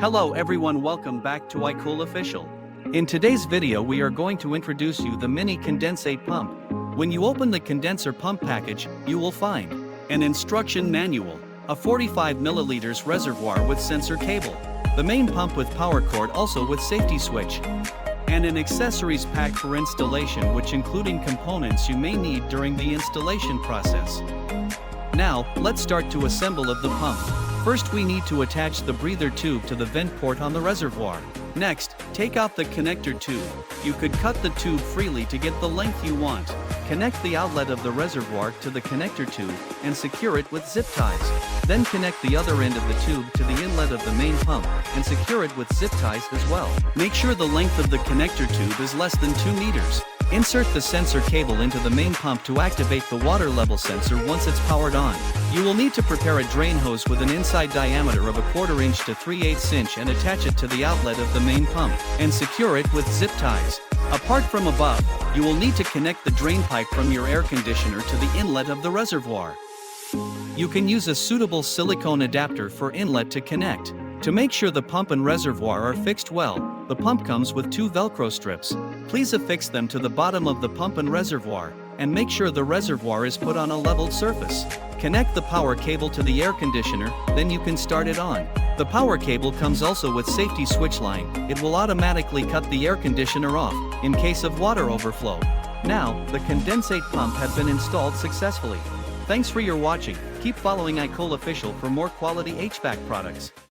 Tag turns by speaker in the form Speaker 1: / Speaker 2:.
Speaker 1: Hello everyone, welcome back to ICOOL Official. In today's video we are going to introduce you the mini condensate pump. When you open the condenser pump package, you will find an instruction manual, a 45 milliliters reservoir with sensor cable, the main pump with power cord also with safety switch, and an accessories pack for installation which including components you may need during the installation process. Now, let's start to assemble of the pump. First we need to attach the breather tube to the vent port on the reservoir. Next, take out the connector tube. You could cut the tube freely to get the length you want. Connect the outlet of the reservoir to the connector tube and secure it with zip ties. Then connect the other end of the tube to the inlet of the main pump and secure it with zip ties as well. Make sure the length of the connector tube is less than 2 meters. Insert the sensor cable into the main pump to activate the water level sensor once it's powered on. You will need to prepare a drain hose with an inside diameter of 1/4 inch to 3/8 inch and attach it to the outlet of the main pump and secure it with zip ties. Apart from above, you will need to connect the drain pipe from your air conditioner to the inlet of the reservoir. You can use a suitable silicone adapter for inlet to connect. To make sure the pump and reservoir are fixed well, the pump comes with 2 Velcro strips. Please affix them to the bottom of the pump and reservoir, and make sure the reservoir is put on a leveled surface. Connect the power cable to the air conditioner, then you can start it on. The power cable comes also with safety switch line. It will automatically cut the air conditioner off in case of water overflow. Now, the condensate pump has been installed successfully. Thanks for your watching. Keep following ICOOL Official for more quality HVAC products.